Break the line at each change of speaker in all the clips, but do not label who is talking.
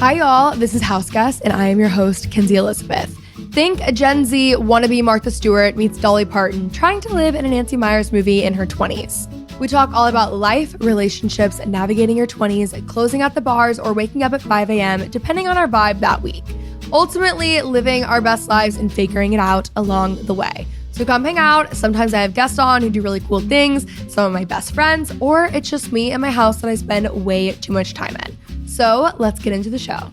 Hi, y'all. This is House Guest, and I am your host, Kenzie Elizabeth. Think a Gen Z wannabe Martha Stewart meets Dolly Parton trying to live in a Nancy Meyers movie in her 20s. We talk all about life, relationships, and navigating your 20s, closing out the bars, or waking up at 5 a.m., depending on our vibe that week. Ultimately, living our best lives and figuring it out along the way. So come hang out. Sometimes I have guests on who do really cool things, some of my best friends, or it's just me and my house that I spend way too much time in. So let's get into the show.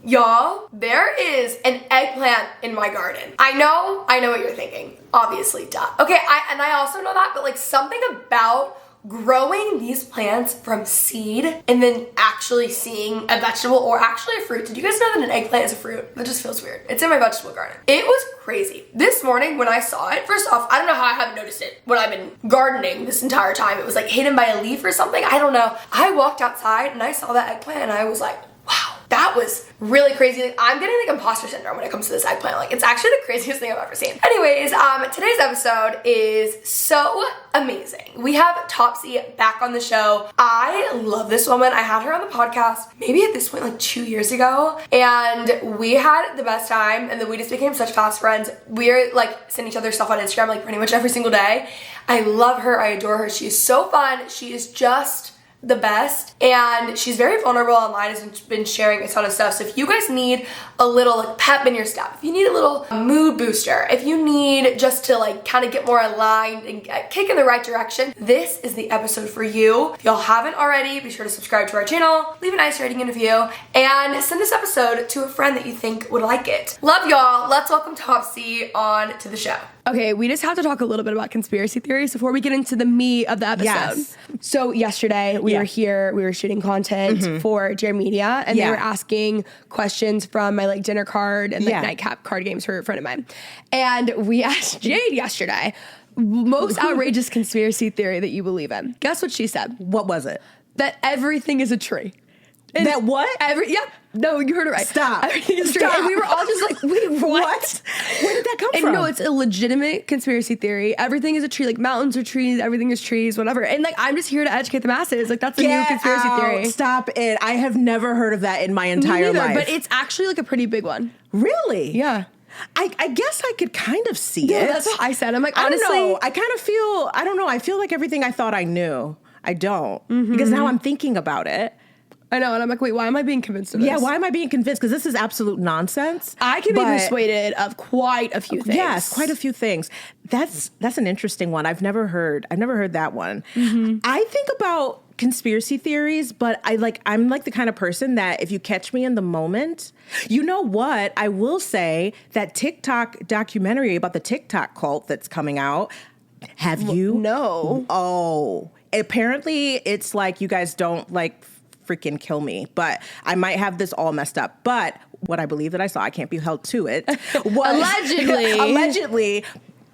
Y'all, there is an eggplant in my garden. I know what you're thinking. Obviously, duh. Okay, I also know that, but like something about growing these plants from seed and then actually seeing a vegetable or actually a fruit. Did you guys know that an eggplant is a fruit? That just feels weird. It's in my vegetable garden. It was crazy. This morning when I saw it, first off, I don't know how I haven't noticed it when I've been gardening this entire time. It was like hidden by a leaf or something. I don't know. I walked outside and I saw that eggplant and I was like, wow, that was really crazy. Like, I'm getting like imposter syndrome when it comes to this eggplant. Like, it's actually the craziest thing I've ever seen. Anyways, today's episode is so amazing. We have Topsy back on the show. I love this woman. I had her on the podcast maybe at this point like 2 years ago, and we had the best time, and then we just became such fast friends. We're like sending each other stuff on Instagram like pretty much every single day. I love her. I adore her. She is so fun. She is just the best, and she's very vulnerable online, has been sharing a ton of stuff. So if you guys need a little like pep in your step, if you need a little mood booster, if you need just to like kind of get more aligned and kick in the right direction, this is the episode for you. If y'all haven't already, be sure to subscribe to our channel, leave a nice rating and review, and send this episode to a friend that you think would like it. Love y'all. Let's welcome Topsy on to the show. Okay, we just have to talk a little bit about conspiracy theories before we get into the meat of the episode.
Yes.
So yesterday we were here, we were shooting content for Jam Media, and they were asking questions from my like dinner card and like nightcap card games for a friend of mine. And we asked Jade yesterday, most outrageous conspiracy theory that you believe in. Guess what she said?
What was it?
That everything is a tree. And
that what?
No, you heard it right.
Stop.
Everything is tree. And we were all just like, wait, what?
Where did that come from?
No, it's a legitimate conspiracy theory. Everything is a tree. Like mountains are trees. Everything is trees, whatever. And like, I'm just here to educate the masses. Like that's a new conspiracy theory.
Stop it. I have never heard of that in my entire life.
But it's actually like a pretty big one.
Really?
Yeah.
I guess I could kind of see it.
That's what I said. I'm like, honestly.
I don't know. I kind of feel, I don't know. I feel like everything I thought I knew, I don't. Because now I'm thinking about it.
I know, and I'm like, wait, why am I being convinced of this?
Yeah, why am I being convinced? Because this is absolute nonsense.
I can be persuaded of quite a few things.
Yes, quite a few things. That's an interesting one. I've never heard that one. I think about conspiracy theories, but I'm like the kind of person that if you catch me in the moment, you know what? I will say that TikTok documentary about the TikTok cult that's coming out. Have you?
No.
Oh, apparently it's like you guys don't like freaking kill me, but I might have this all messed up. But what I believe that I saw, I can't be held to it. Allegedly,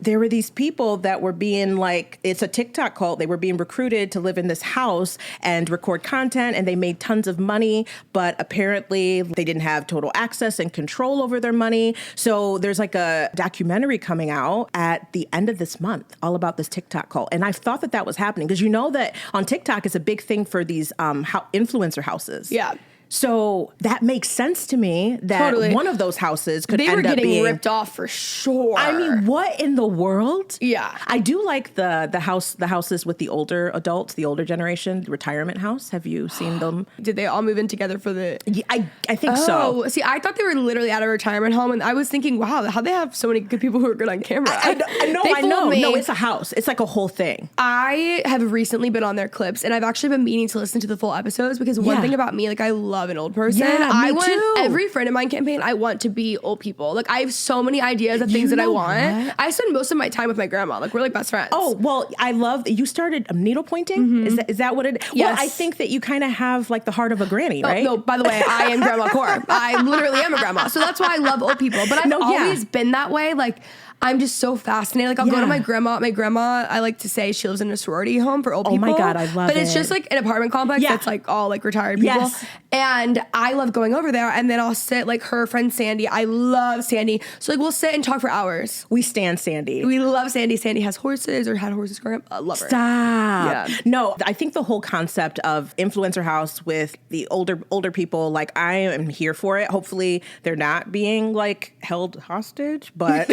there were these people that were being like, it's a TikTok cult. They were being recruited to live in this house and record content, and they made tons of money, but apparently they didn't have total access and control over their money. So there's like a documentary coming out at the end of this month all about this TikTok cult. And I thought that was happening because you know that on TikTok it's a big thing for these influencer houses.
Yeah.
So that makes sense to me that one of those houses could end up being...
They were getting ripped off for sure.
I mean, what in the world?
Yeah.
I do like the houses with the older adults, the older generation, the retirement house. Have you seen them?
Did they all move in together for the...
Yeah, I think so.
See, I thought they were literally at a retirement home, and I was thinking, wow, how they have so many good people who are good on camera.
I know. No, it's a house. It's like a whole thing.
I have recently been on their clips, and I've actually been meaning to listen to the full episodes because one thing about me, like I love an old person.
Yeah,
I
me
want
too.
every friend of mine campaign, I want to be old people. Like I have so many ideas of things that I want. What? I spend most of my time with my grandma. Like we're like best friends.
Oh, well, I love that you started needle pointing. Is that what it is?
Yes.
Well, I think that you kind of have like the heart of a granny, right?
No, by the way, I am Grandma Core. I literally am a grandma. So that's why I love old people. But I've always been that way. Like I'm just so fascinated. Like I'll go to my grandma. My grandma, I like to say she lives in a sorority home for old people.
Oh my God, I love it.
But it's just like an apartment complex that's like all like retired people.
Yes.
And I love going over there, and then I'll sit, like, her friend Sandy. I love Sandy. So, like, we'll sit and talk for hours.
We stand Sandy.
We love Sandy. Sandy has horses or had horses growing up. I love her.
Stop.
Yeah.
No, I think the whole concept of influencer house with the older people, like, I am here for it. Hopefully they're not being, like, held hostage, but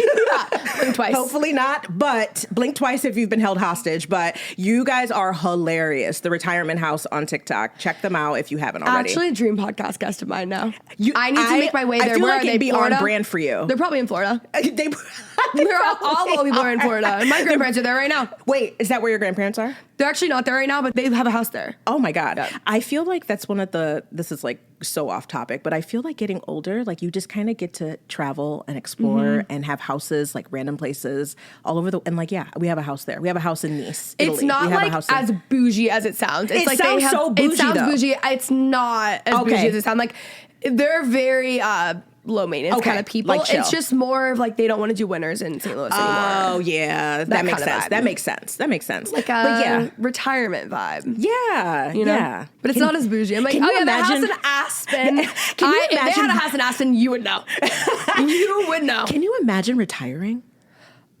Blink twice.
Hopefully not, but blink twice if you've been held hostage. But you guys are hilarious. The Retirement House on TikTok. Check them out if you haven't already.
Actually, a dream podcast guest of mine now. I need to make my way there.
I feel
Where
like
are they?
it'd be
Florida?
on brand for you.
They're probably in Florida.
They're
all the people are in Florida. And my grandparents are there right now.
Wait, is that where your grandparents are?
They're actually not there right now, but they have a house there.
Oh my God.
Yeah.
I feel like that's one of this is like so off topic, but I feel like getting older, like you just kind of get to travel and explore and have houses, like random places all over and like, yeah, we have a house there. We have a house in Nice, Italy.
It's not like as bougie as it sounds. It's like
sounds so bougie.
It sounds
though.
bougie. It's not as bougie as it sounds. Like they're very low maintenance kind of people.
Like
it's just more of like they don't want to do winters in St. Louis anymore.
Oh yeah, that makes sense.
Vibe.
That makes sense.
Like a retirement vibe.
Yeah,
you know?
Yeah.
But it's not as bougie. I'm like, oh yeah, the house in Aspen. If they had a house in Aspen, you would know. You would know.
Can you imagine retiring?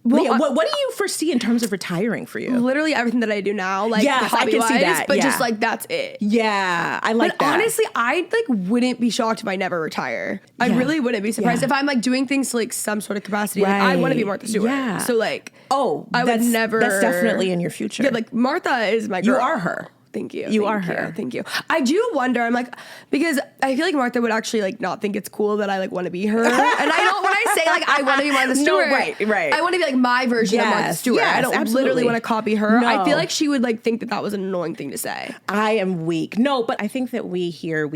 Well, what do you foresee in terms of retiring for you?
Literally everything that I do now, like
yes, I can see that.
But just like that's it.
Yeah, I like
but
that.
Honestly, I like wouldn't be shocked if I never retire. I really wouldn't be surprised if I'm like doing things to like some sort of capacity. Right. Like I want to be Martha Stewart. Yeah. So like,
I would never. That's definitely in your future.
Yeah, like Martha is my girl.
You are her.
Thank you.
You are her.
Thank you. I do wonder. I'm like, because I feel like Martha would actually like not think it's cool that I like want to be her. And I don't. When I say like I want to be Martha Stewart,
no, right.
I want to be like my version of Martha Stewart. I don't literally want to copy her.
No.
I feel like she would like think that was an annoying thing to say.
I am weak. No, but I think that we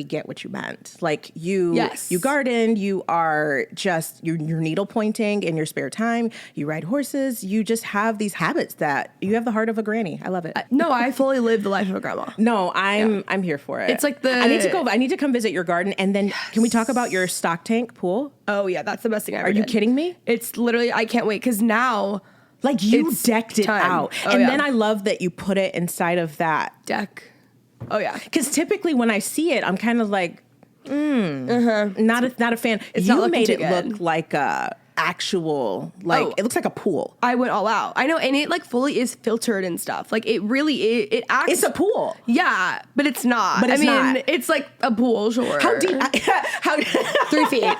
get what you meant. Like you garden. You are just you're needle pointing in your spare time. You ride horses. You just have these habits that you have the heart of a granny. I love it.
No, I fully live the life of a grandma.
No, I'm here for it.
It's like
I need to come visit your garden, and then can we talk about your stock tank pool?
Oh yeah, that's the best thing I ever
did. Are you kidding me?
It's literally I can't wait because now
like you decked it out, and then I love that you put it inside of that
deck. Oh yeah,
because typically when I see it, I'm kind of like, not a fan.
It's
you
not
made it
good.
look like a actual it looks like a pool.
I went all out. I know, and it like fully is filtered and stuff. Like it really it acts.
It's a pool.
Yeah, but it's not.
But
it's like a pool. Sure.
How deep?
3 feet.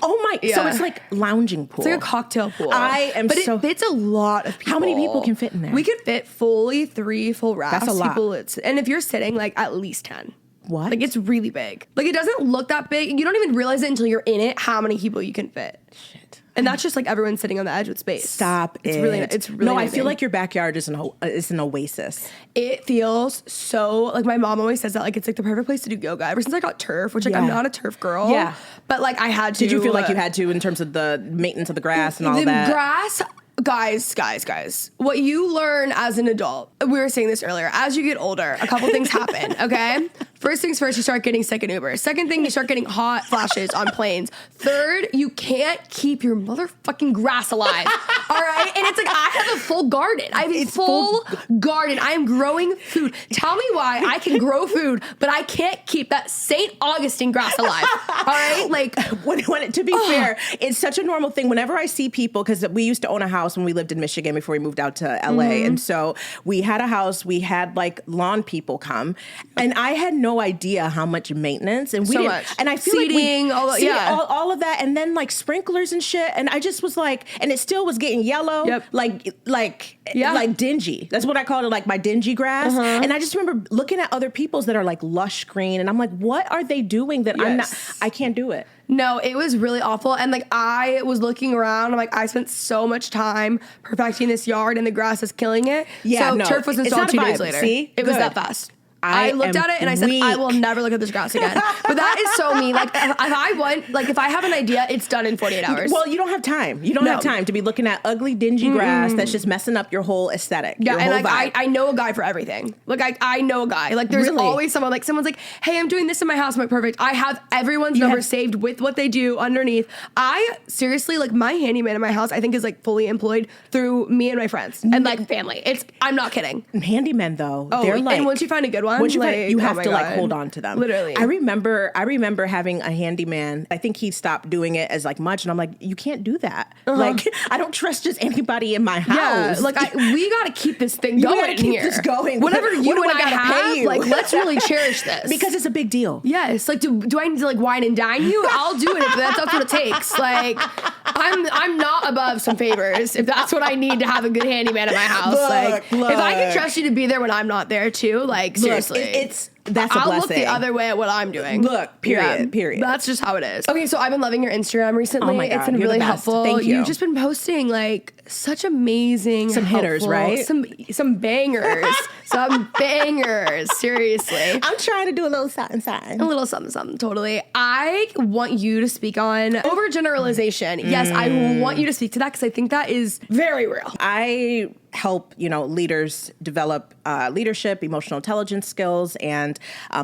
Oh my! Yeah. So it's like lounging pool.
It's like a cocktail pool.
But
it fits a lot of people.
How many people can fit in there?
We could fit fully 3 full rafts.
That's a lot.
And if you're sitting, like at least 10.
What?
Like it's really big. Like it doesn't look that big. You don't even realize it until you're in it. How many people you can fit?
Shit.
And that's just like everyone sitting on the edge with space.
Stop it.
It's really
no,
amazing.
I feel like your backyard is an oasis.
It feels so, like my mom always says that, like it's like the perfect place to do yoga. Ever since I got turf, which like I'm not a turf girl.
Yeah.
But like I had to.
Did you feel like you had to in terms of the maintenance of the grass and all that?
The grass, guys, what you learn as an adult, we were saying this earlier, as you get older, a couple things happen, okay? First things first, you start getting sick in Uber. Second thing, you start getting hot flashes on planes. Third, you can't keep your motherfucking grass alive, all right? And it's like, I have a full garden. I have a full garden. I am growing food. Tell me why I can grow food, but I can't keep that St. Augustine grass alive, all right? Like,
to be fair, it's such a normal thing. Whenever I see people, because we used to own a house when we lived in Michigan before we moved out to LA. And so we had a house, we had like lawn people come, and I had no idea how much maintenance and
so much.
And I feel
seeding,
like all of that, and then like sprinklers and shit. And I just was like, and it still was getting yellow, like dingy. That's what I called it, like my dingy grass. And I just remember looking at other people's that are like lush green, and I'm like, what are they doing that I can't do it?
No, it was really awful. And like I was looking around, I'm like, I spent so much time perfecting this yard and the grass is killing it.
Yeah,
so turf was installed 2 days later.
See?
It was that fast. I looked at it and I said, I will never look at this grass again. But that is so me. Like if I have an idea, it's done in 48 hours.
Well, you don't have time. You don't have time to be looking at ugly, dingy grass that's just messing up your whole aesthetic.
Yeah,
and
like I know a guy for everything. Like I know a guy. Like there's always someone, like someone's like, hey, I'm doing this in my house. I'm like, perfect. I have everyone's number saved with what they do underneath. I seriously, like my handyman in my house, I think is like fully employed through me and my friends and like family. I'm not kidding.
Handymen though,
they're like, and once you find a good one,
one,
once you
like,
have
oh my
to like
God.
hold on to them.
Literally.
I remember having a handyman. I think he stopped doing it as like much, and I'm like, you can't do that. Like, I don't trust just anybody in my house.
Yeah, like we gotta keep this thing going.
We gotta keep
here.
this going.
Whatever
What
you
do
and
I
I
gotta
have,
pay you?
like let's really cherish this
because it's a big deal.
Yes, like do I need to like wine and dine you? I'll do it if that's what it takes. Like I'm not above some favors if that's what I need to have a good handyman at my house.
Look.
If I can trust you to be there when I'm not there too, like seriously,
that's a
I'll
blessing.
look the other way at what I'm doing.
Look, period.
That's just how it is. Okay, so I've been loving your Instagram recently.
Oh my God,
it's been
you're
really
the best.
helpful.
Thank you.
You've just been posting like such amazing,
some hitters,
helpful,
right?
Some bangers, some bangers. Seriously,
I'm trying to do a little something.
a little something. Totally. I want you to speak on overgeneralization. Yes, I want you to speak to that because I think that is very real.
I help leaders develop leadership, emotional intelligence skills, and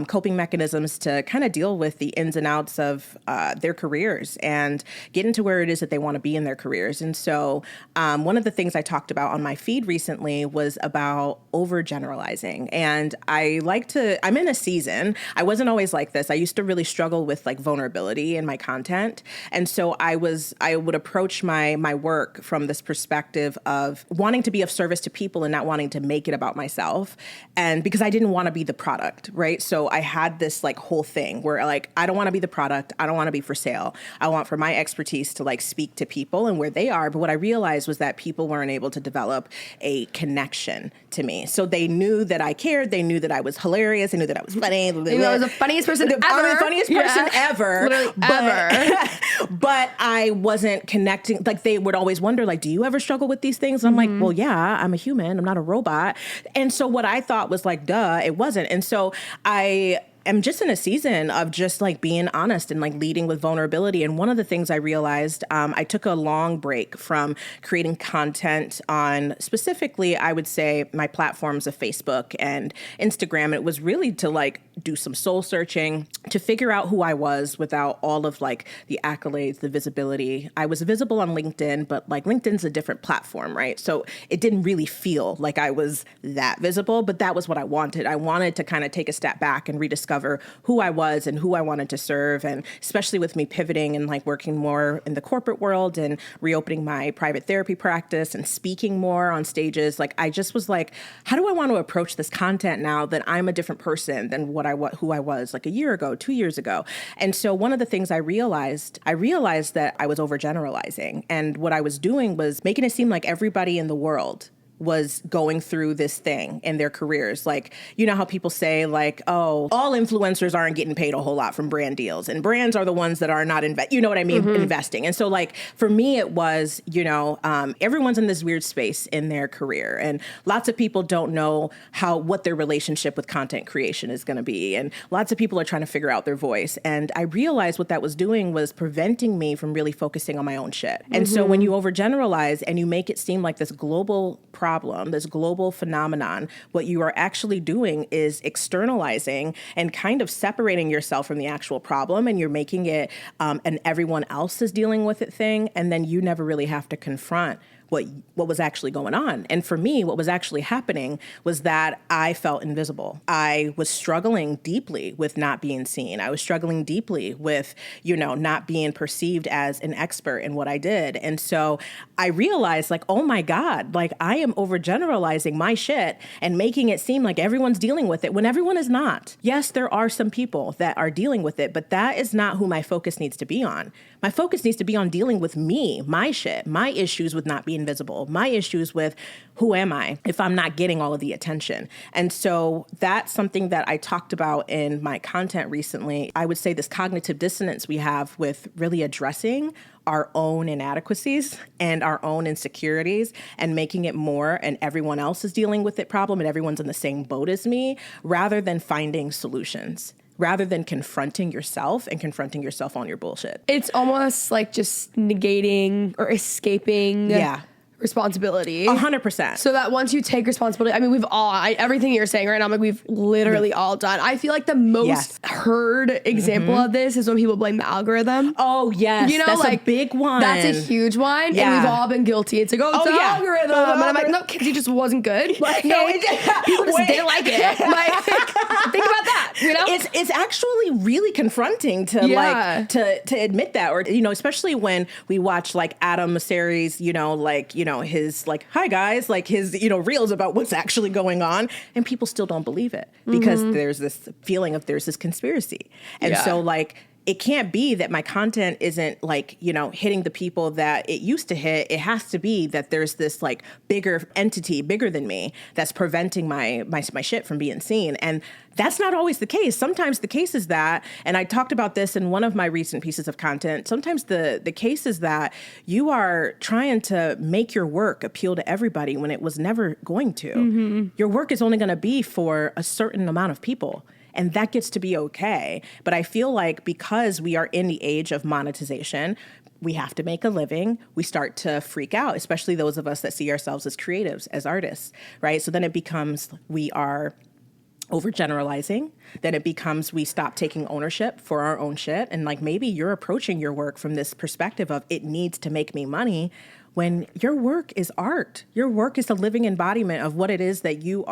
coping mechanisms to kind of deal with the ins and outs of their careers and get into where it is that they want to be in their careers. And so one of the things I talked about on my feed recently was about overgeneralizing. And I'm in a season. I wasn't always like this. I used to really struggle with like vulnerability in my content. And so I would approach my work from this perspective of wanting to be of service to people and not wanting to make it about myself. And because I didn't want to be the product, right? So I had this like whole thing where like, I don't want to be the product. I don't want to be for sale. I want for my expertise to like speak to people and where they are. But what I realized was that people weren't able to develop a connection to me. So they knew that I cared. They knew that I was hilarious. They knew that I was funny.
You know, I was the funniest person ever.
I'm the funniest person ever.
Literally ever.
But I wasn't connecting. Like they would always wonder, like, do you ever struggle with these things? And I'm like, well, yeah, I'm a human. I'm not a robot. And so what I thought was like, duh, it wasn't. And so I am just in a season of just like being honest and like leading with vulnerability. And one of the things I realized, I took a long break from creating content on specifically, I would say, my platforms of Facebook and Instagram. It was really to like do some soul searching, to figure out who I was without all of like the accolades, the visibility. I was visible on LinkedIn, but like LinkedIn's a different platform, right? So it didn't really feel like I was that visible, but that was what I wanted. I wanted to kind of take a step back and rediscover who I was and who I wanted to serve. And especially with me pivoting and like working more in the corporate world and reopening my private therapy practice and speaking more on stages, like I just was like, how do I want to approach this content now that I'm a different person than who I was like a year ago, 2 years ago? And so one of the things I realized that I was overgeneralizing. And what I was doing was making it seem like everybody in the world was going through this thing in their careers. Like, you know how people say like, oh, all influencers aren't getting paid a whole lot from brand deals and brands are the ones that are not, investing. And so like, for me, it was, everyone's in this weird space in their career and lots of people don't know what their relationship with content creation is going to be. And lots of people are trying to figure out their voice. And I realized what that was doing was preventing me from really focusing on my own shit. And so when you overgeneralize and you make it seem like this global problem, this global phenomenon, what you are actually doing is externalizing and kind of separating yourself from the actual problem, and you're making it and everyone else is dealing with it thing, and then you never really have to confront what was actually going on. And for me, what was actually happening was that I felt invisible. I was struggling deeply with not being seen. I was struggling deeply with, not being perceived as an expert in what I did. And so I realized like, oh my God, like I am overgeneralizing my shit and making it seem like everyone's dealing with it when everyone is not. Yes, there are some people that are dealing with it, but that is not who my focus needs to be on. My focus needs to be on dealing with me, my shit, my issues with not being visible, my issues with who am I if I'm not getting all of the attention. And so that's something that I talked about in my content recently. I would say this cognitive dissonance we have with really addressing our own inadequacies and our own insecurities and making it more and everyone else is dealing with it problem and everyone's in the same boat as me, rather than finding solutions, rather than confronting yourself and confronting yourself on your bullshit.
It's almost like just negating or escaping responsibility.
100%.
So that once you take responsibility, I mean, we've all, everything you're saying right now, I'm like, we've literally all done. I feel like the most heard example of this is when people blame the algorithm.
Oh, yes. That's like a big one.
That's a huge one. Yeah. And we've all been guilty. It's like, it's the algorithm. And I'm like, no, Kenzie just wasn't good. Like,
no,
people just didn't like it. Like,
really confronting to like to admit that, or especially when we watch like Adam Mosseri's his like, hi guys, like his reels about what's actually going on, and people still don't believe it because there's this feeling of there's this conspiracy. And so like it can't be that my content isn't like, hitting the people that it used to hit. It has to be that there's this like bigger entity, bigger than me, that's preventing my shit from being seen. And that's not always the case. Sometimes the case is that, and I talked about this in one of my recent pieces of content, sometimes the case is that you are trying to make your work appeal to everybody when it was never going to. Your work is only going to be for a certain amount of people. And that gets to be okay. But I feel like because we are in the age of monetization, we have to make a living. We start to freak out, especially those of us that see ourselves as creatives, as artists, right? So then it becomes we are overgeneralizing. Then it becomes we stop taking ownership for our own shit. And like maybe you're approaching your work from this perspective of it needs to make me money, when your work is art. Your work is a living embodiment of what it is that you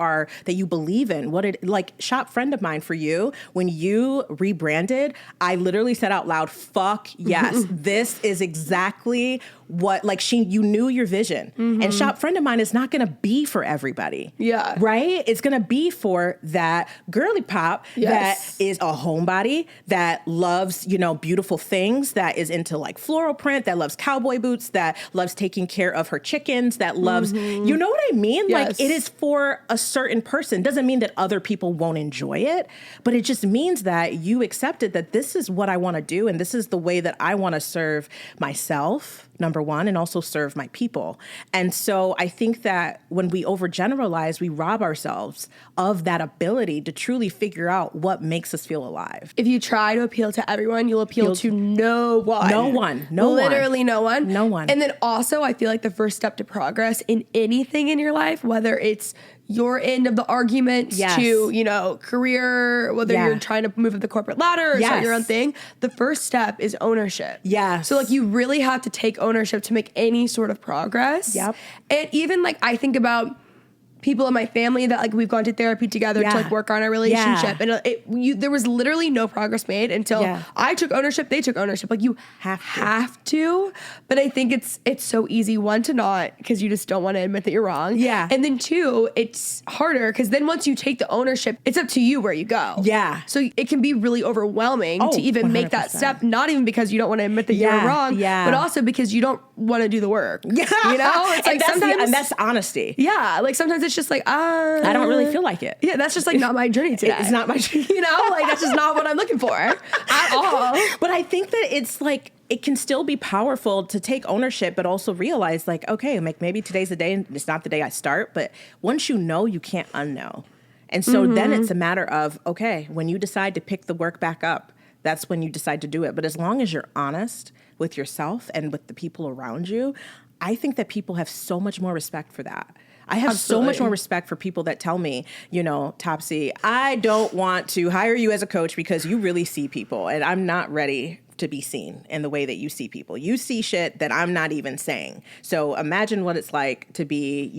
believe in. Like Shop Friend of Mine, for you, when you rebranded, I literally said out loud, fuck yes, this is exactly what, like you knew your vision. And Shop Friend of Mine is not gonna be for everybody. Yeah. Right? It's gonna be for that girly pop that is a homebody, that loves, beautiful things, that is into like floral print, that loves cowboy boots, that loves taking care of her chickens, that loves, you know what I mean? Yes. Like it is for a certain person. Doesn't mean that other people won't enjoy it, but it just means that you accepted that this is what I want to do. And this is the way that I want to serve myself, number one, and also serve my people. And so I think that when we overgeneralize, we rob ourselves of that ability to truly figure out what makes us feel alive.
If you try to appeal to everyone, you'll appeal to no one. Literally no one.
No one.
And then also, I feel like the first step to progress in anything in your life, whether it's your end of the argument to, career, whether you're trying to move up the corporate ladder or start your own thing, the first step is ownership.
Yes.
So like you really have to take ownership to make any sort of progress. Yep. And even like I think about people in my family that like we've gone to therapy together to like work on our relationship, and there was literally no progress made until I took ownership, they took ownership. Like you have to, but I think it's so easy, one, to not, because you just don't want to admit that you're wrong. Yeah. And then two, it's harder because then once you take the ownership, it's up to you where you go. Yeah. So it can be really overwhelming to even 100%. Make that step, not even because you don't want to admit that you're wrong, but also because you don't want to do the work. Yeah. It's like
and that's honesty.
Yeah. Like sometimes it's just like,
I don't really feel like it.
Yeah, that's just like not my journey today.
It's not my journey.
Like that's just not what I'm looking for at all.
But I think that it's like, it can still be powerful to take ownership, but also realize like, okay, like maybe today's the day and it's not the day I start, but once you know, you can't unknow. And so then it's a matter of, okay, when you decide to pick the work back up, that's when you decide to do it. But as long as you're honest with yourself and with the people around you, I think that people have so much more respect for that. I have so much more respect for people that tell me, Topsy, I don't want to hire you as a coach because you really see people and I'm not ready to be seen in the way that you see people. You see shit that I'm not even saying. So imagine what it's like to be,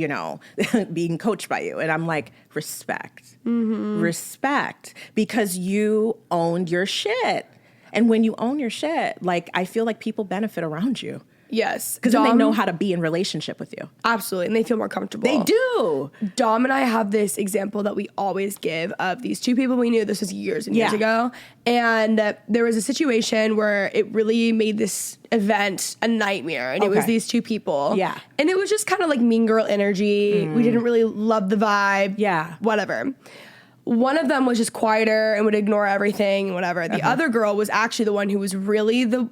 being coached by you. And I'm like, respect. Respect, because you owned your shit. And when you own your shit, like, I feel like people benefit around you.
Yes.
Because then they know how to be in relationship with you.
Absolutely. And they feel more comfortable.
They do.
Dom and I have this example that we always give of these two people we knew. This was years and years ago. And there was a situation where it really made this event a nightmare. And it was these two people. Yeah. And it was just kind of like mean girl energy. We didn't really love the vibe. Yeah. Whatever. One of them was just quieter and would ignore everything and whatever. The other girl was actually the one who was really the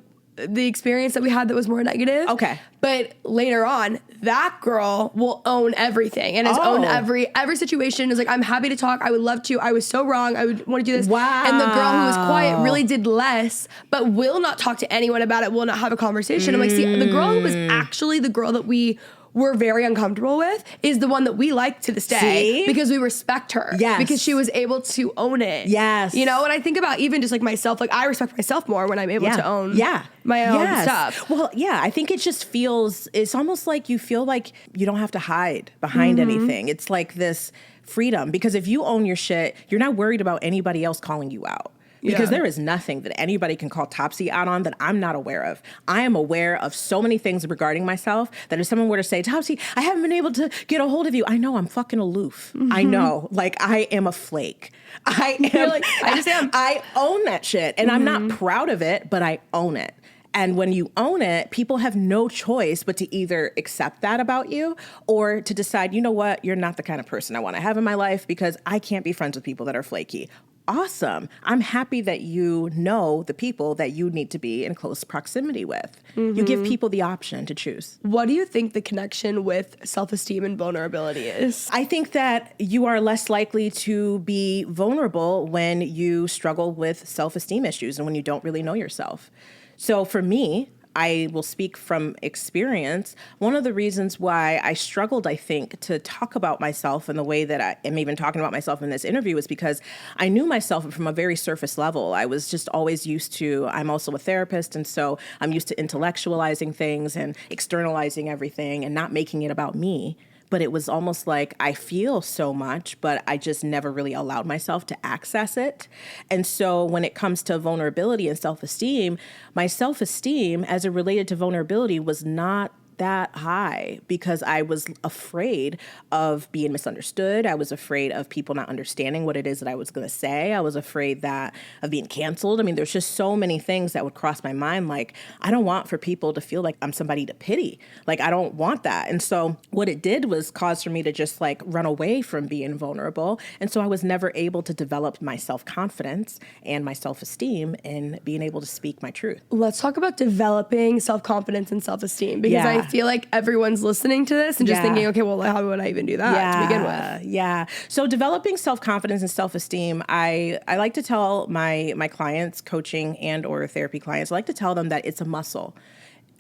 experience that we had that was more negative. Okay. But later on, that girl will own everything and has owned every situation. Is like, I'm happy to talk. I would love to. I was so wrong. I would want to do this. Wow. And the girl who was quiet really did less, but will not talk to anyone about it, will not have a conversation. I'm like, see, the girl who was actually the girl that we were very uncomfortable with is the one that we like to this day. Because we respect her. Yes. Because she was able to own it. Yes. And I think about even just like myself, like I respect myself more when I'm able to own my own stuff.
Well, yeah, I think it just feels, it's almost like you feel like you don't have to hide behind anything. It's like this freedom, because if you own your shit, you're not worried about anybody else calling you out. because
Yeah.
there is nothing that anybody can call Topsy out on that I'm not aware of. I am aware of so many things regarding myself that if someone were to say, Topsy, I haven't been able to get a hold of you, I know I'm fucking aloof. I know, like, I am a flake. I am.
like, I just am.
I own that shit, and I'm not proud of it, but I own it. And when you own it, people have no choice but to either accept that about you or to decide, you know what, you're not the kind of person I want to have in my life because I can't be friends with people that are flaky. Awesome. I'm happy that you know the people that you need to be in close proximity with. You give people the option to choose.
What do you think the connection with self-esteem and vulnerability is?
I think that you are less likely to be vulnerable when you struggle with self-esteem issues and when you don't really know yourself. So for me, I will speak from experience. One of the reasons why I struggled, I think, to talk about myself in the way that I am even talking about myself in this interview is because I knew myself from a very surface level. I was just always used to, I'm also a therapist, and so I'm used to intellectualizing things and externalizing everything and not making it about me. But it was almost like I feel so much, but I just never really allowed myself to access it. And so when it comes to vulnerability and self-esteem, my self-esteem as it related to vulnerability was not that high because I was afraid of being misunderstood. I was afraid of people not understanding what it is that I was going to say. I was afraid of being canceled. I mean, there's just so many things that would cross my mind. Like, I don't want for people to feel like I'm somebody to pity. Like, I don't want that. And so what it did was cause for me to just like run away from being vulnerable. And so I was never able to develop my self-confidence and my self-esteem in being able to speak my truth.
Let's talk about developing self-confidence and self-esteem because I feel like everyone's listening to this and just thinking, okay, well, how would I even do that to begin with?
Yeah. So developing self-confidence and self-esteem, I like to tell my clients, coaching and or therapy clients, I like to tell them that it's a muscle.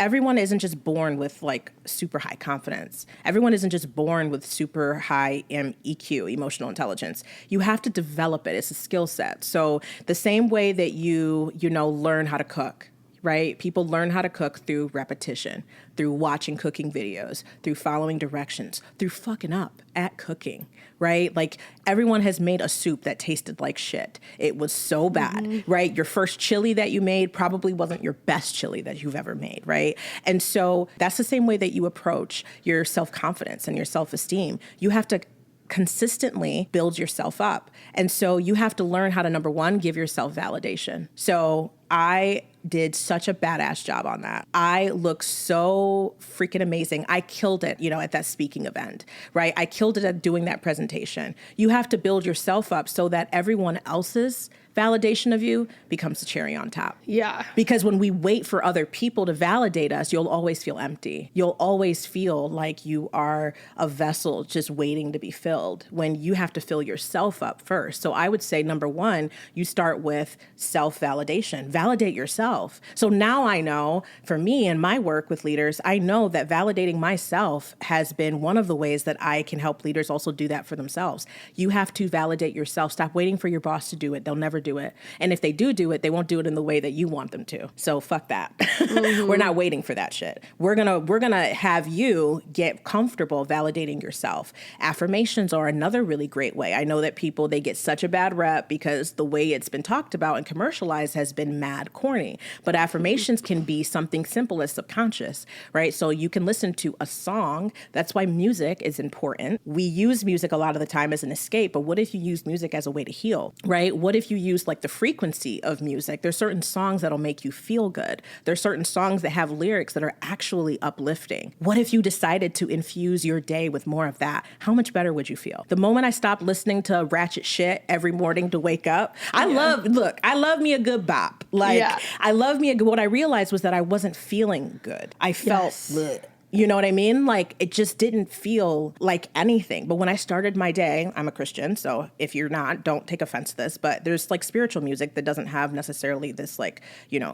Everyone isn't just born with like super high confidence. Everyone isn't just born with super high EQ, emotional intelligence. You have to develop it. It's a skill set. So the same way that you learn how to cook, right? People learn how to cook through repetition, through watching cooking videos, through following directions, through fucking up at cooking, right? Like everyone has made a soup that tasted like shit. It was so bad, right? Your first chili that you made probably wasn't your best chili that you've ever made, right? And so that's the same way that you approach your self-confidence and your self-esteem. You have to consistently build yourself up. And so you have to learn how to, number one, give yourself validation. So I did such a badass job on that. I look so freaking amazing. I killed it, at that speaking event, right? I killed it at doing that presentation. You have to build yourself up so that everyone else's validation of you becomes the cherry on top.
Yeah.
Because when we wait for other people to validate us, you'll always feel empty. You'll always feel like you are a vessel just waiting to be filled when you have to fill yourself up first. So I would say, number one, you start with self-validation. Validate yourself. So now I know, for me and my work with leaders, I know that validating myself has been one of the ways that I can help leaders also do that for themselves. You have to validate yourself. Stop waiting for your boss to do it. They'll never do it. And if they do it, they won't do it in the way that you want them to. So fuck that. We're not waiting for that shit. We're gonna have you get comfortable validating yourself. Affirmations are another really great way. I know that people, they get such a bad rep because the way it's been talked about and commercialized has been mad corny. But affirmations can be something simple as subconscious, right? So you can listen to a song. That's why music is important. We use music a lot of the time as an escape, but what if you use music as a way to heal, right? What if you use like the frequency of music? There's certain songs that'll make you feel good. There's certain songs that have lyrics that are actually uplifting. What if you decided to infuse your day with more of that? How much better would you feel? The moment I stopped listening to ratchet shit every morning to wake up, I love me a good bop. I love me a good, what I realized was that I wasn't feeling good. I felt bleh. You know what I mean? Like, it just didn't feel like anything. But when I started my day, I'm a Christian, so if you're not, don't take offense to this, but there's like spiritual music that doesn't have necessarily this like,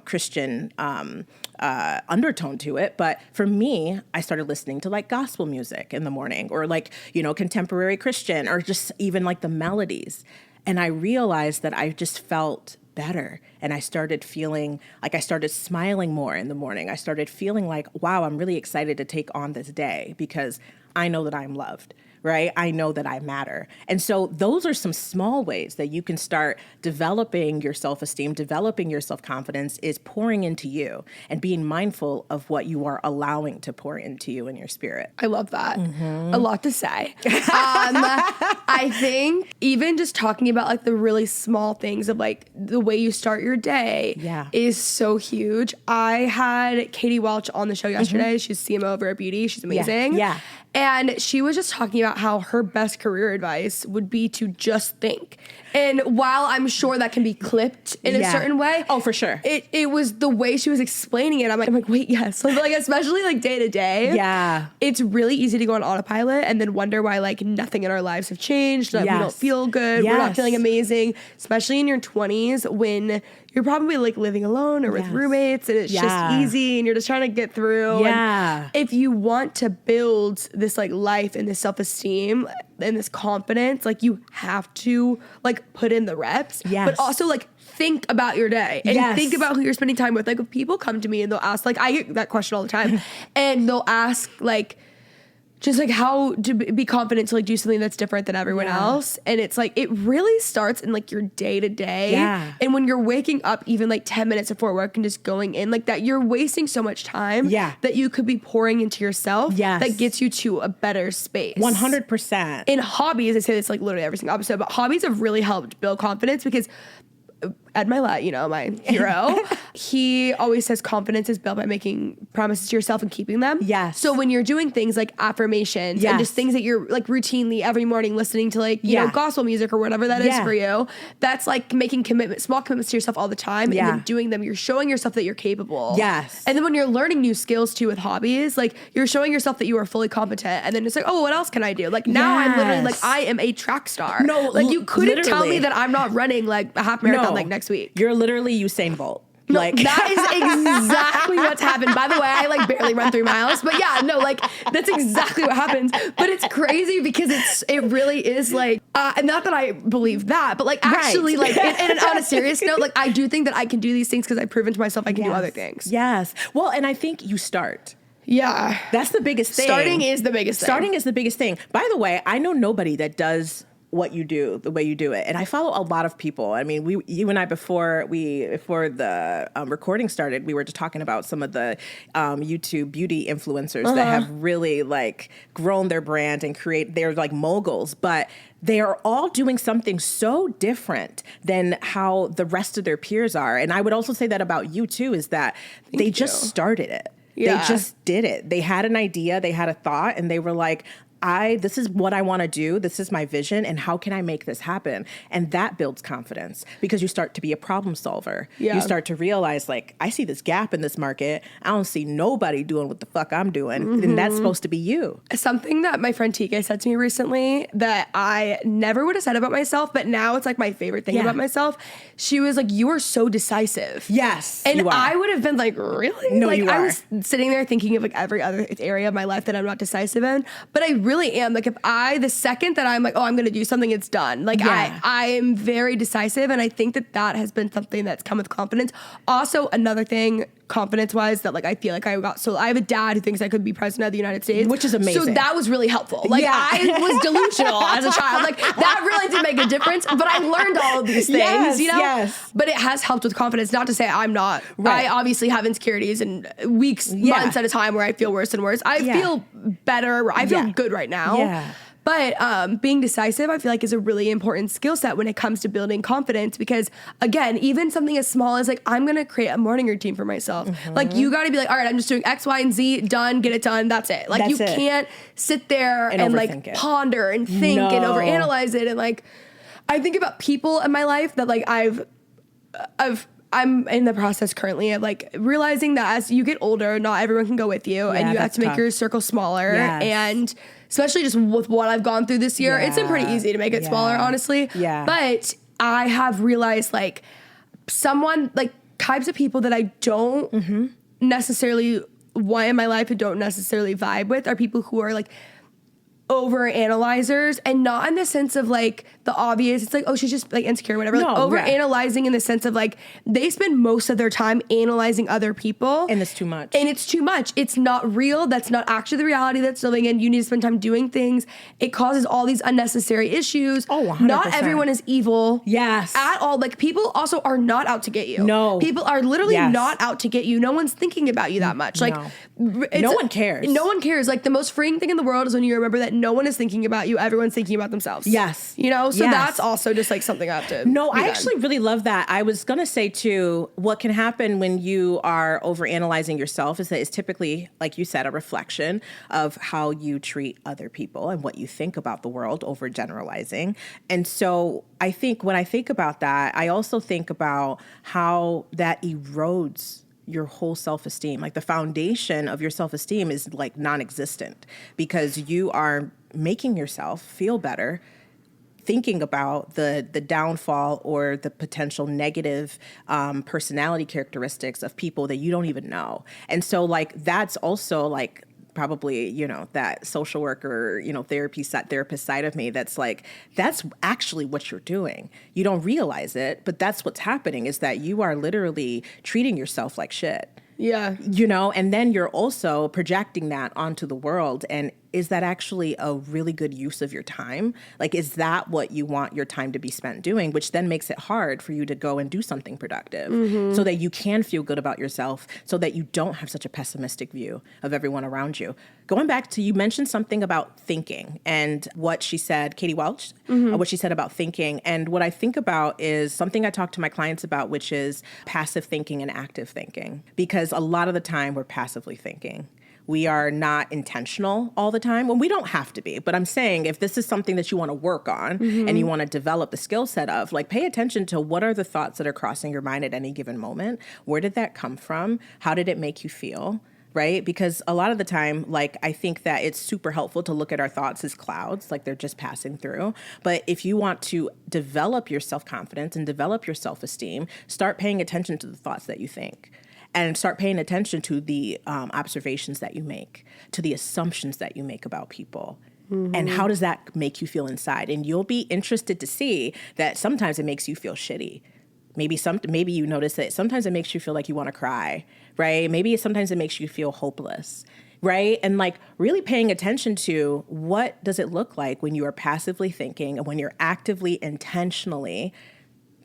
Christian undertone to it. But for me, I started listening to like gospel music in the morning or like, contemporary Christian or just even like the melodies. And I realized that I just felt better. And I started feeling like I started smiling more in the morning. I started feeling like, wow, I'm really excited to take on this day because I know that I'm loved, right? I know that I matter. And so those are some small ways that you can start developing your self-esteem, developing your self-confidence, is pouring into you and being mindful of what you are allowing to pour into you and your spirit.
I love that. A lot to say. I think even just talking about like the really small things of like the way you start your day is so huge. I had Katie Welch on the show yesterday. She's CMO of Rare Beauty. She's amazing.
Yeah.
And she was just talking about how her best career advice would be to just think. And while I'm sure that can be clipped in a certain way.
Oh, for sure.
It was the way she was explaining it. I'm like, wait, yes. Like, especially like day to day.
Yeah.
It's really easy to go on autopilot and then wonder why like nothing in our lives have changed. That we don't feel good. We're not feeling amazing. Especially in your 20s when you're probably like living alone or with roommates and it's just easy and you're just trying to get through.
Yeah.
And if you want to build this like life and this self-esteem and this confidence, like you have to like put in the reps, but also like think about your day and think about who you're spending time with. Like if people come to me and they'll ask, like I get that question all the time and they'll ask like, just like how to be confident to like do something that's different than everyone else. And it's like, it really starts in like your day to day. And when you're waking up even like 10 minutes before work and just going in like that, you're wasting so much time that you could be pouring into yourself that gets you to a better space.
100%.
In hobbies, I say this like literally every single episode, but hobbies have really helped build confidence because Ed Milet, you know, my hero, he always says confidence is built by making promises to yourself and keeping them. So when you're doing things like affirmations and just things that you're like routinely every morning listening to like, you know, gospel music or whatever that is for you, that's like making small commitments to yourself all the time and then doing them. You're showing yourself that you're capable. And then when you're learning new skills too with hobbies, like you're showing yourself that you are fully competent and then it's like, oh, what else can I do? Like now I'm literally like, I am a track star.
No,
like you couldn't tell me that I'm not running like a half marathon like next week.
You're literally Usain Bolt.
No,
like
that is exactly what's happened. By the way, I like barely run 3 miles, but yeah, no, like that's exactly what happens. But it's crazy because it really is like, and not that I believe that, but like actually like, and on a serious note, like I do think that I can do these things because I've proven to myself I can do other things.
Well, and I think you start.
Yeah.
That's the biggest thing.
Starting is the biggest thing.
By the way, I know nobody that does what you do the way you do it, and I follow a lot of people. I mean, you and I before the recording started, we were just talking about some of the YouTube beauty influencers that have really like grown their brand and they're like moguls, but they are all doing something so different than how the rest of their peers are. And I would also say that about you too, is that they just started it. They just did it. They had an idea, they had a thought, and they were like, this is what I want to do. This is my vision. And how can I make this happen? And that builds confidence because you start to be a problem solver. You start to realize like, I see this gap in this market. I don't see nobody doing what the fuck I'm doing. And that's supposed to be you.
Something that my friend TK said to me recently that I never would have said about myself, but now it's like my favorite thing about myself. She was like, you are so decisive.
Yes.
And I would have been like, really?
No,
like
you are.
I was sitting there thinking of like every other area of my life that I'm not decisive in, but I really am. Like the second that I'm like, oh, I'm going to do something, it's done. Like I am very decisive. And I think that has been something that's come with confidence. Also, another thing, confidence wise, that like I feel like I have a dad who thinks I could be president of the United States,
which is amazing.
So that was really helpful. Like I was delusional as a child. Like that really did make a difference. But I learned all of these things, you know. But it has helped with confidence. Not to say I'm not. I obviously have insecurities and weeks, months at a time where I feel worse and worse. I feel better. I feel good right now. But being decisive, I feel like, is a really important skill set when it comes to building confidence because, again, even something as small as, like, I'm going to create a morning routine for myself. Like, you got to be like, all right, I'm just doing X, Y, and Z, done, get it done, that's it. Like, you can't sit there and like, ponder and think and overanalyze it. And, like, I think about people in my life that, like, I'm in the process currently of like realizing that as you get older, not everyone can go with you and you have to make your circle smaller. And especially just with what I've gone through this year, it's been pretty easy to make it smaller, honestly. But I have realized like types of people that I don't necessarily want in my life and don't necessarily vibe with are people who are like over analyzers, and not in the sense of like the obvious, it's like, oh, she's just like insecure, whatever. Like over analyzing in the sense of like they spend most of their time analyzing other people.
And it's too much.
And it's too much. It's not real. That's not actually the reality that's living in. You need to spend time doing things. It causes all these unnecessary issues.
Oh, 100%.
Not everyone is evil.
Yes.
At all. Like people also are not out to get you.
No.
People are literally not out to get you. No one's thinking about you that much. Like
no one cares.
No one cares. Like the most freeing thing in the world is when you remember that no one is thinking about you. Everyone's thinking about themselves.
Yes.
You know? So that's also just like something I have to
I actually really love that. I was going to say too, what can happen when you are overanalyzing yourself is that it's typically, like you said, a reflection of how you treat other people and what you think about the world, overgeneralizing. And so I think when I think about that, I also think about how that erodes your whole self-esteem. Like the foundation of your self-esteem is like non-existent because you are making yourself feel better thinking about the downfall or the potential negative personality characteristics of people that you don't even know. And so like that's also like probably, you know, that social worker, you know, therapist side of me that's like, that's actually what you're doing. You don't realize it, but that's what's happening is that you are literally treating yourself like shit.
Yeah.
You know, and then you're also projecting that onto the world. And is that actually a really good use of your time? Like, is that what you want your time to be spent doing? Which then makes it hard for you to go and do something productive so that you can feel good about yourself, so that you don't have such a pessimistic view of everyone around you. Going back to, you mentioned something about thinking and what she said, Katie Welch, what she said about thinking. And what I think about is something I talk to my clients about, which is passive thinking and active thinking. Because a lot of the time we're passively thinking. We are not intentional all the time. Well, we don't have to be, but I'm saying if this is something that you want to work on and you want to develop the skill set of, like, pay attention to what are the thoughts that are crossing your mind at any given moment. Where did that come from? How did it make you feel? Right? Because a lot of the time, like, I think that it's super helpful to look at our thoughts as clouds, like they're just passing through. But if you want to develop your self-confidence and develop your self-esteem, start paying attention to the thoughts that you think. And start paying attention to the observations that you make, to the assumptions that you make about people. And how does that make you feel inside? And you'll be interested to see that sometimes it makes you feel shitty. Maybe you notice that sometimes it makes you feel like you want to cry, right? Maybe sometimes it makes you feel hopeless, right? And like really paying attention to what does it look like when you are passively thinking and when you're actively, intentionally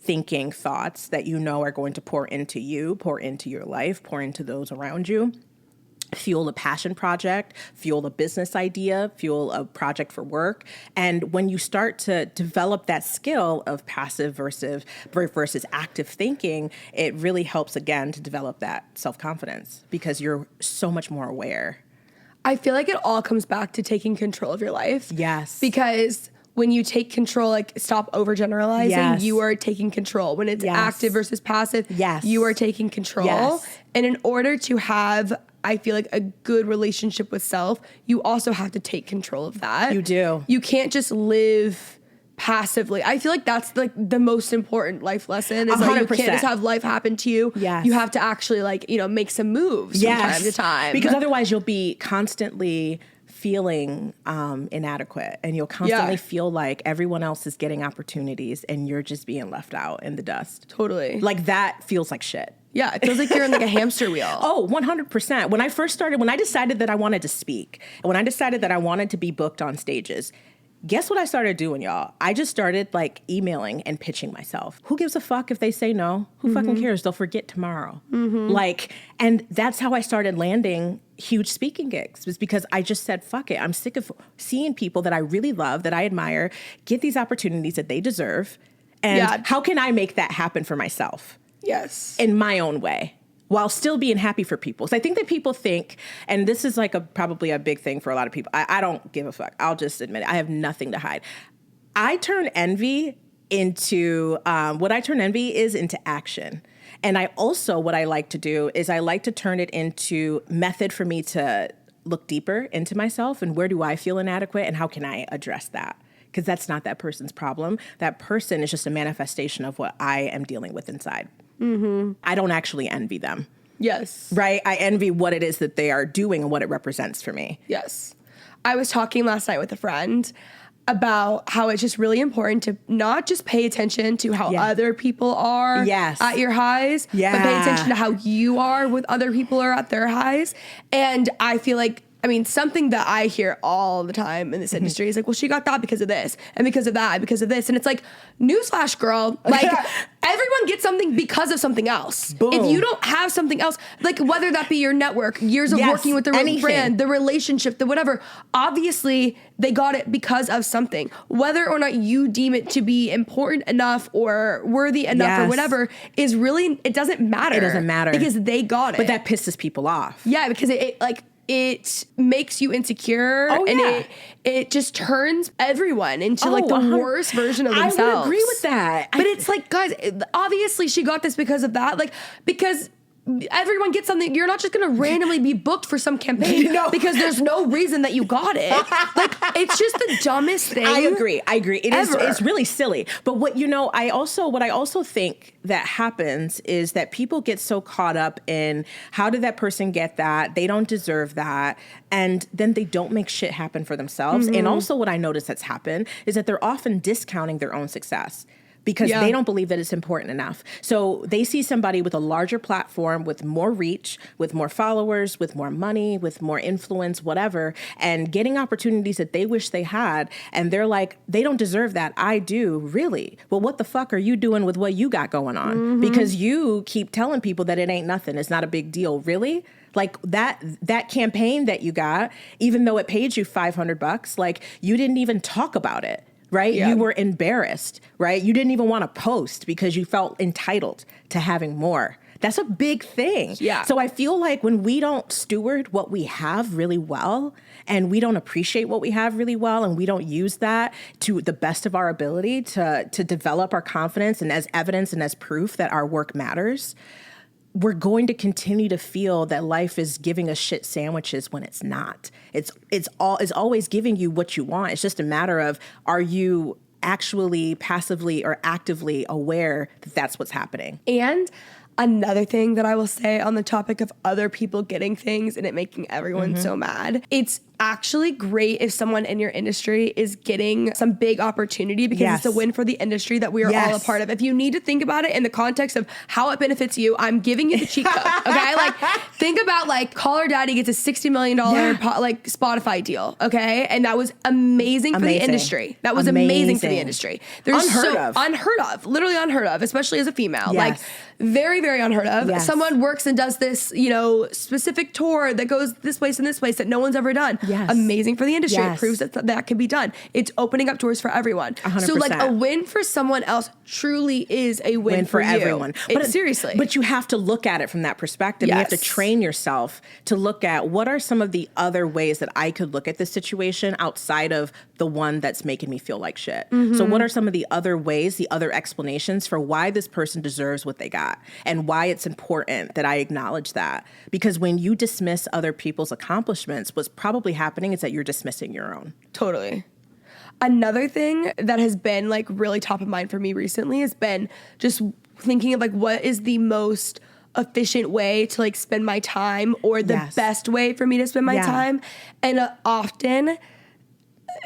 thinking thoughts that you know are going to pour into you, pour into your life, pour into those around you, fuel a passion project, fuel a business idea, fuel a project for work. And when you start to develop that skill of passive versus active thinking, it really helps, again, to develop that self-confidence because you're so much more aware.
I feel like it all comes back to taking control of your life.
Yes.
Because when you take control, like stop overgeneralizing, you are taking control. When it's active versus passive, you are taking control. Yes. And in order to have, I feel like, a good relationship with self, you also have to take control of that.
You do.
You can't just live passively. I feel like that's like the most important life lesson is like you can't just have life happen to you.
Yes.
You have to actually like, you know, make some moves from time to time.
Because otherwise you'll be constantly feeling inadequate and you'll constantly feel like everyone else is getting opportunities and you're just being left out in the dust.
Totally.
Like that feels like shit.
Yeah, it feels like you're in like a hamster wheel.
Oh, 100%. When I decided that I wanted to speak, and when I decided that I wanted to be booked on stages, guess what I started doing, y'all? I just started like emailing and pitching myself. Who gives a fuck if they say no? Who fucking cares? They'll forget tomorrow. Like, and that's how I started landing huge speaking gigs, was because I just said, fuck it. I'm sick of seeing people that I really love, that I admire, get these opportunities that they deserve. And how can I make that happen for myself?
Yes.
In my own way, while still being happy for people. So I think that people think, and this is like probably a big thing for a lot of people. I don't give a fuck. I'll just admit it. I have nothing to hide. I turn envy into, into action. And I also, what I like to do is I like to turn it into method for me to look deeper into myself and where do I feel inadequate and how can I address that? Because that's not that person's problem. That person is just a manifestation of what I am dealing with inside. I don't actually envy them.
Yes.
Right? I envy what it is that they are doing and what it represents for me.
Yes. I was talking last night with a friend about how it's just really important to not just pay attention to how other people are at your highs, but pay attention to how you are with other people are at their highs. And I feel like, I mean, something that I hear all the time in this industry is like, well, she got that because of this and because of that and because of this. And it's like, newsflash, girl, like everyone gets something because of something else.
Boom.
If you don't have something else, like whether that be your network, years of working with the brand, the relationship, the whatever, obviously they got it because of something. Whether or not you deem it to be important enough or worthy enough or whatever is really, it doesn't matter.
It doesn't matter.
Because they got it.
But that pisses people off.
Yeah, because it makes you insecure and it just turns everyone into like the worst version of themselves.
I would agree with that.
But it's like, guys, obviously she got this because of that. Like, because everyone gets something. You're not just going to randomly be booked for some campaign because there's no reason that you got it. Like, it's just the dumbest thing.
I agree. It is. It's really silly. But what I also think that happens is that people get so caught up in how did that person get that? They don't deserve that. And then they don't make shit happen for themselves. And also what I notice that's happened is that they're often discounting their own success, because they don't believe that it's important enough. So they see somebody with a larger platform, with more reach, with more followers, with more money, with more influence, whatever, and getting opportunities that they wish they had. And they're like, they don't deserve that. I do. Really? Well, what the fuck are you doing with what you got going on? Because you keep telling people that it ain't nothing. It's not a big deal. Really? Like that campaign that you got, even though it paid you $500, like you didn't even talk about it. Right? Yeah. You were embarrassed, right? You didn't even want to post because you felt entitled to having more. That's a big thing.
Yeah.
So I feel like when we don't steward what we have really well, and we don't appreciate what we have really well, and we don't use that to the best of our ability to develop our confidence and as evidence and as proof that our work matters, we're going to continue to feel that life is giving us shit sandwiches when it's not. It's always giving you what you want. It's just a matter of, are you actually passively or actively aware that that's what's happening?
And another thing that I will say on the topic of other people getting things and it making everyone so mad, it's actually great if someone in your industry is getting some big opportunity, because it's a win for the industry that we are all a part of. If you need to think about it in the context of how it benefits you, I'm giving you the cheat code. Okay, like think about like Call Her Daddy gets a $60 million like Spotify deal. Okay, and that was amazing for the industry. That was amazing for the industry. There's unheard of, literally unheard of, especially as a female. Like very, very unheard of. Someone works and does this, specific tour that goes this place and this place that no one's ever done. Amazing for the industry. It proves that can be done. It's opening up doors for everyone. 100%. So like a win for someone else truly is a win for
everyone. But
seriously.
But you have to look at it from that perspective. You have to train yourself to look at what are some of the other ways that I could look at this situation outside of the one that's making me feel like shit. So what are some of the other ways, the other explanations for why this person deserves what they got and why it's important that I acknowledge that? Because when you dismiss other people's accomplishments, what's probably happening is that you're dismissing your own.
Totally. Another thing that has been like really top of mind for me recently has been just thinking of like what is the most efficient way to like spend my time, or the best way for me to spend my time. And often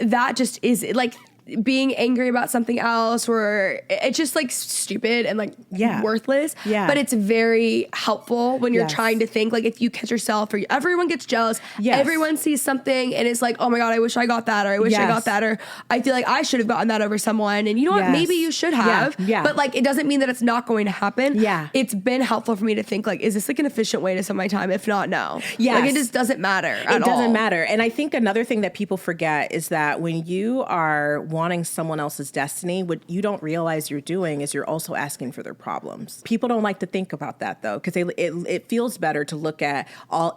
that just is like being angry about something else, or it's just like stupid and like worthless. But it's very helpful when you're trying to think, like if you catch yourself, or everyone gets jealous, everyone sees something and it's like, oh my God, I wish I got that, or I wish I got that, or I feel like I should have gotten that over someone. And you know what? Maybe you should have, but like it doesn't mean that it's not going to happen. It's been helpful for me to think like, is this like an efficient way to spend my time? If not, no. Like it just doesn't matter at all.
It doesn't matter. And I think another thing that people forget is that when you are wanting someone else's destiny, what you don't realize you're doing is you're also asking for their problems. People don't like to think about that though, because it feels better to look at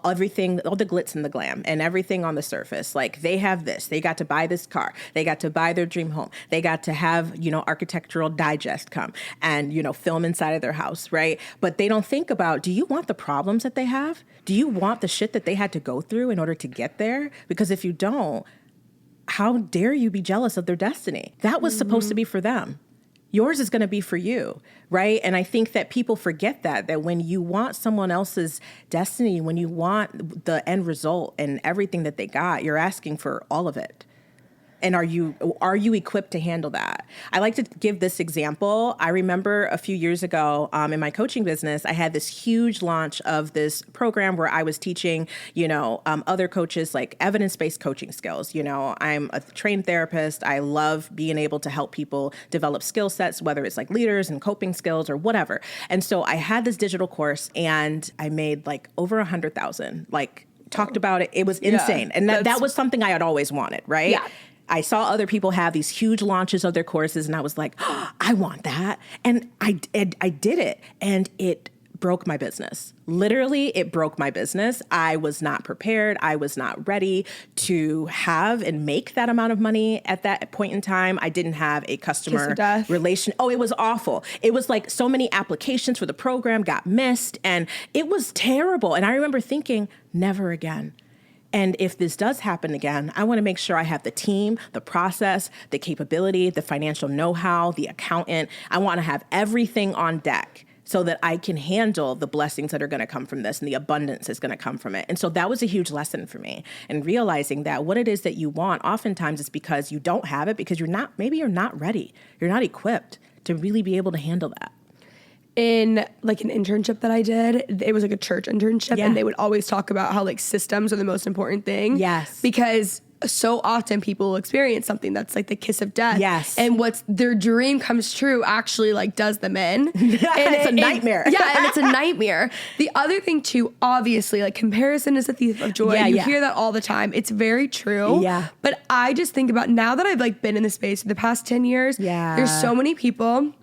everything, all the glitz and the glam and everything on the surface. Like they have this, they got to buy this car, they got to buy their dream home, they got to have, Architectural Digest come and, film inside of their house, right? But they don't think about, do you want the problems that they have? Do you want the shit that they had to go through in order to get there? Because if you don't, how dare you be jealous of their destiny? That was supposed to be for them. yours is going to be for you, right? And I think that people forget that when you want someone else's destiny, when you want the end result and everything that they got, you're asking for all of it. And are you equipped to handle that? I like to give this example. I remember a few years ago in my coaching business, I had this huge launch of this program where I was teaching, other coaches like evidence-based coaching skills. I'm a trained therapist. I love being able to help people develop skill sets, whether it's like leaders and coping skills or whatever. And so I had this digital course and I made like over 100,000, talked about it. It was insane. And that was something I had always wanted, right?
Yeah.
I saw other people have these huge launches of their courses and I was like, oh, I want that. And I did it and it broke my business. Literally, it broke my business. I was not prepared. I was not ready to have and make that amount of money at that point in time. I didn't have a customer relation. Oh, it was awful. It was like so many applications for the program got missed and it was terrible. And I remember thinking, never again. And if this does happen again, I want to make sure I have the team, the process, the capability, the financial know-how, the accountant. I want to have everything on deck so that I can handle the blessings that are going to come from this and the abundance that's going to come from it. And so that was a huge lesson for me. And realizing that what it is that you want, oftentimes it's because you don't have it, because maybe you're not ready. You're not equipped to really be able to handle that.
In like an internship that I did, it was like a church internship, and they would always talk about how like systems are the most important thing.
Yes.
Because so often people experience something that's like the kiss of death.
Yes.
And what's their dream comes true actually like does them in. And
it's a nightmare.
And it's a nightmare. The other thing too, obviously, like comparison is the thief of joy. You hear that all the time. It's very true.
Yeah.
But I just think about now that I've like been in the space for the past 10 years, there's so many people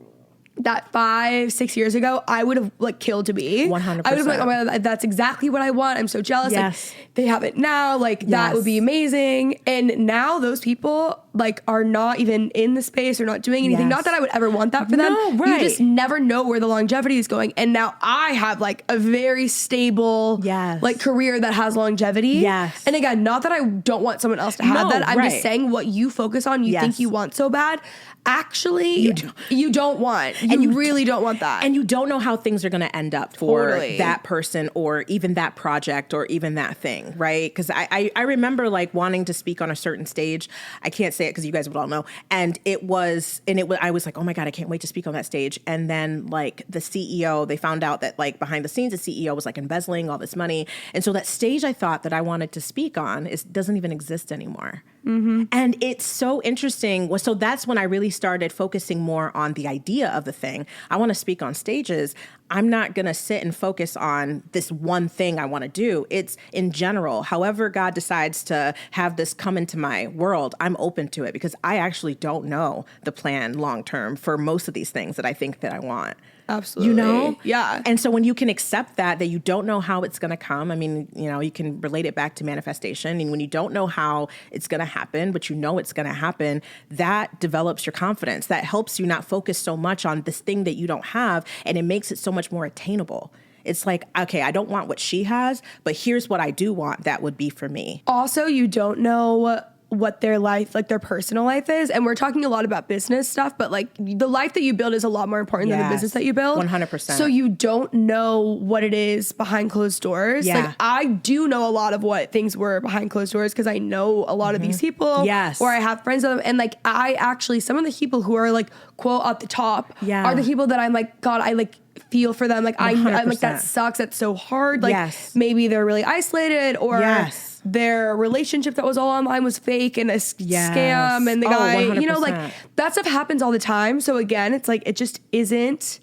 that 5-6 years ago, I would have like killed to be.
100%.
I would have been like, oh my God, that's exactly what I want. I'm so jealous.
Yes.
Like they have it now. Like that would be amazing. And now those people like are not even in the space or not doing anything. Not that I would ever want that for them.
No, right.
You just never know where the longevity is going. And now I have like a very stable like career that has longevity.
Yes.
And again, not that I don't want someone else to have that. I'm just saying what you focus on, you think you want so bad. Actually, you don't want. You really don't want that.
And you don't know how things are going to end up for that person or even that project or even that thing, right? Because I remember like wanting to speak on a certain stage. I can't say it because you guys would all know. And I was like, oh my God, I can't wait to speak on that stage. And then like the CEO, they found out that like behind the scenes, the CEO was like embezzling all this money. And so that stage I thought that I wanted to speak on doesn't even exist anymore. Mm-hmm. And it's so interesting. So that's when I really started focusing more on the idea of the thing. I want to speak on stages. I'm not going to sit and focus on this one thing I want to do. It's in general, however God decides to have this come into my world, I'm open to it because I actually don't know the plan long term for most of these things that I think that I want.
Absolutely.
You know?
Yeah.
And so when you can accept that you don't know how it's going to come, I mean, you can relate it back to manifestation. And when you don't know how it's going to happen, but you know it's going to happen, that develops your confidence. That helps you not focus so much on this thing that you don't have. And it makes it so much more attainable. It's like, okay, I don't want what she has, but here's what I do want that would be for me.
Also, you don't know what their life, like their personal life is. And we're talking a lot about business stuff, but like the life that you build is a lot more important than the business that you build.
100%.
So you don't know what it is behind closed doors.
Yeah.
Like I do know a lot of what things were behind closed doors because I know a lot of these people.
Yes.
Or I have friends of them. And like I actually, some of the people who are like quote at the top are the people that I'm like, God, I like feel for them. Like I'm like, that sucks. That's so hard. Like maybe they're really isolated or their relationship that was all online was fake and a scam and the guy,
100%.
Like that stuff happens all the time. So again, it's like, it just isn't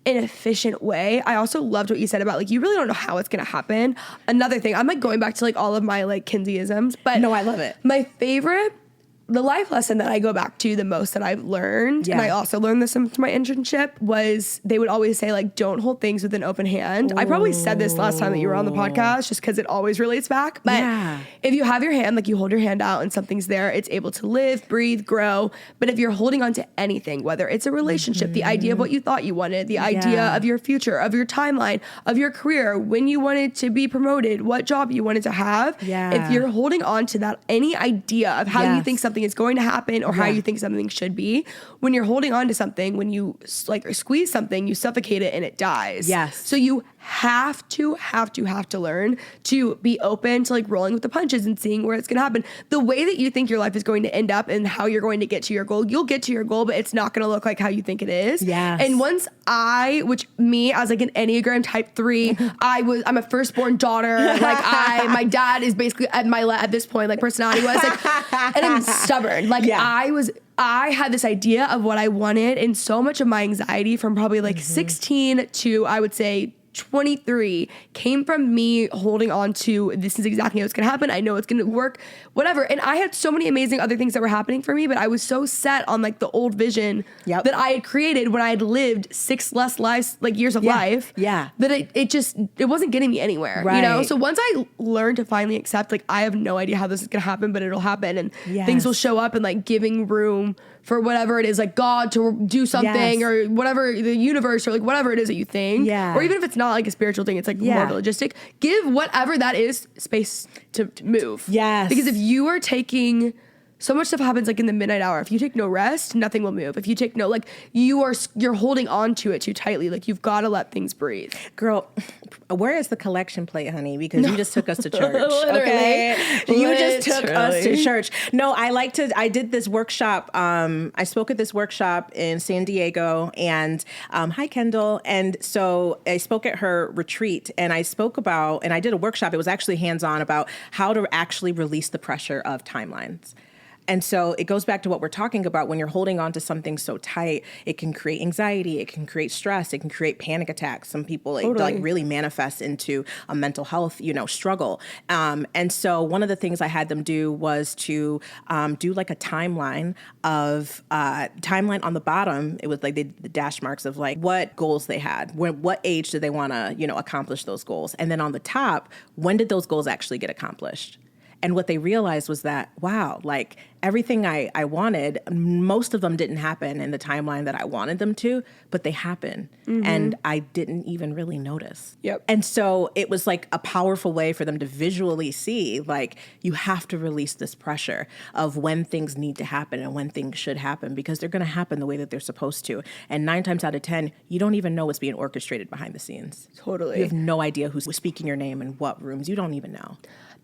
an efficient way. I also loved what you said about like, you really don't know how it's going to happen. Another thing, I'm like going back to like all of my like Kenzie-isms, but
no, I love it.
My favorite, the life lesson that I go back to the most that I've learned, and I also learned this from my internship, was they would always say like, don't hold things with an open hand. I probably said this last time that you were on the podcast just because it always relates back. But if you have your hand, like you hold your hand out and something's there, it's able to live, breathe, grow. But if you're holding on to anything, whether it's a relationship, the idea of what you thought you wanted, the idea of your future, of your timeline, of your career, when you wanted to be promoted, what job you wanted to have, if you're holding on to that, any idea of how you think something something is going to happen or how you think something should be. When you're holding on to something, when you like squeeze something, you suffocate it and it dies.
Yes.
So you have to learn to be open to like rolling with the punches and seeing where it's going to happen. The way that you think your life is going to end up and how you're going to get to your goal, you'll get to your goal, but it's not going to look like how you think it is.
Yes.
And once I was like an Enneagram type 3, I'm a firstborn daughter. Like my dad is basically at this point, like personality wise, like, and I'm stubborn. Like I had this idea of what I wanted, and so much of my anxiety from probably like 16 to I would say 23 came from me holding on to this is exactly how it's going to happen. I know it's going to work, whatever. And I had so many amazing other things that were happening for me, but I was so set on like the old vision that I had created when I had lived 6 less lives, like years of life.
Yeah.
That it wasn't getting me anywhere, you know? So once I learned to finally accept, like, I have no idea how this is going to happen, but it'll happen and things will show up, and like giving room for whatever it is, like God to do something or whatever, the universe or like whatever it is that you think. Yeah. Or even if it's not like a spiritual thing, it's like more logistic. Give whatever that is space to move. Yes. Because if you are taking... So much stuff happens like in the midnight hour. If you take no rest, nothing will move. If you take no, like you're holding on to it too tightly. Like you've got to let things breathe.
Girl, where is the collection plate, honey? Because you just took us to church. Okay, you just took us to church. No, I did this workshop. I spoke at this workshop in San Diego, and hi Kendall. And so I spoke at her retreat, and I did a workshop. It was actually hands-on about how to actually release the pressure of timelines. And so it goes back to what we're talking about. When you're holding on to something so tight, it can create anxiety, it can create stress, it can create panic attacks. Some people it like really manifest into a mental health, struggle. And so one of the things I had them do was to do like a timeline on the bottom. It was like the dash marks of like what goals they had, what age did they want to, accomplish those goals. And then on the top, when did those goals actually get accomplished? And what they realized was that, wow, like everything I wanted, most of them didn't happen in the timeline that I wanted them to, but they happened. Mm-hmm. And I didn't even really notice. Yep. And so it was like a powerful way for them to visually see, like, you have to release this pressure of when things need to happen and when things should happen, because they're going to happen the way that they're supposed to. And 9 times out of 10, you don't even know what's being orchestrated behind the scenes. Totally. You have no idea who's speaking your name in what rooms. You don't even know.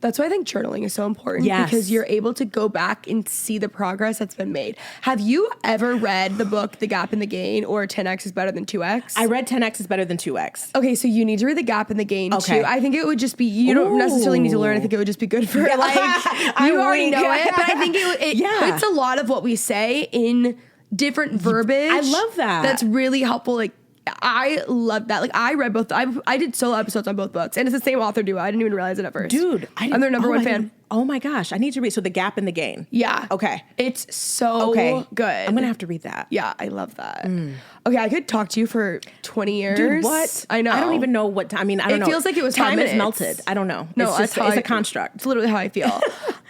That's why I think journaling is so important. Yes. Because you're able to go back and see the progress that's been made. Have you ever read the book The Gap and the Gain or 10X is Better Than 2X?
I read 10X is Better Than 2X.
Okay, so you need to read The Gap and the Gain too. I think it would just be, you don't necessarily need to learn. I think it would just be good for like, you already know it. But I think it puts a lot of what we say in different verbiage. I
love that.
That's really helpful. Like, I love that. Like, I read both. I did solo episodes on both books, and it's the same author duo. I didn't even realize it at first.
Dude,
I'm their number one fan.
Oh my gosh, I need to read. So The Gap and the Gain.
Yeah.
Okay.
It's so good.
I'm going to have to read that.
Yeah, I love that. Okay, I could talk to you for 20 years.
Dude, what?
I know.
I don't even know what time. I mean, I don't know.
It feels like it was
time
5 minutes.
is melted. I don't know.
No,
it's a construct.
It's literally how I feel.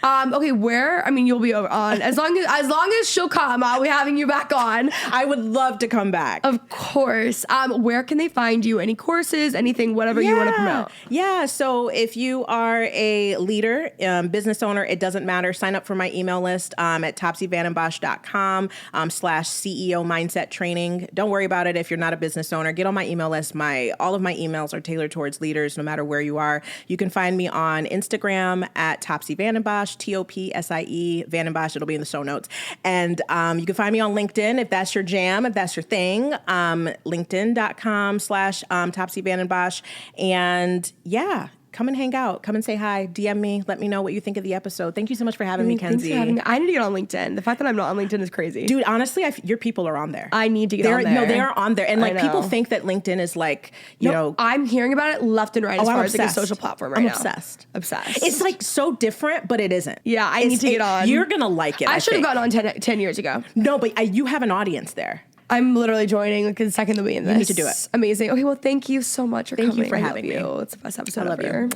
Okay, you'll be over on as long as she'll come, I'll be having you back on.
I would love to come back.
Of course. Where can they find you? Any courses, anything, whatever you want to promote?
Yeah, so if you are a leader, business owner, it doesn't matter. Sign up for my email list at topsyvandenbosch.com /CEO mindset training. Don't worry about it if you're not a business owner. Get on my email list. All of my emails are tailored towards leaders, no matter where you are. You can find me on Instagram at topsyvandenbosch, TOPSIE Vandenbosch. It'll be in the show notes. And you can find me on LinkedIn if that's your jam, if that's your thing. LinkedIn.com /topsyvandenbosch. And yeah, come and hang out. Come and say hi. DM me. Let me know what you think of the episode. Thank you so much for having me, Kenzie.
Thanks for having me. I need to get on LinkedIn. The fact that I'm not on LinkedIn is crazy.
Dude, honestly, your people are on there.
I need to get on there.
No, they are on there. And like people think that LinkedIn is like, you know.
I'm hearing about it left and right as far as like a social platform right now.
I'm obsessed.
Obsessed.
It's like so different, but it isn't.
Yeah, I need to get on.
You're going to like it.
I should have gotten on 10 years ago.
No, but you have an audience there.
I'm literally joining like the second that we in this.
You need to do it.
Amazing. Okay, well, thank you so much for coming.
Thank you for having me.
It's the best episode
I love
ever.
you.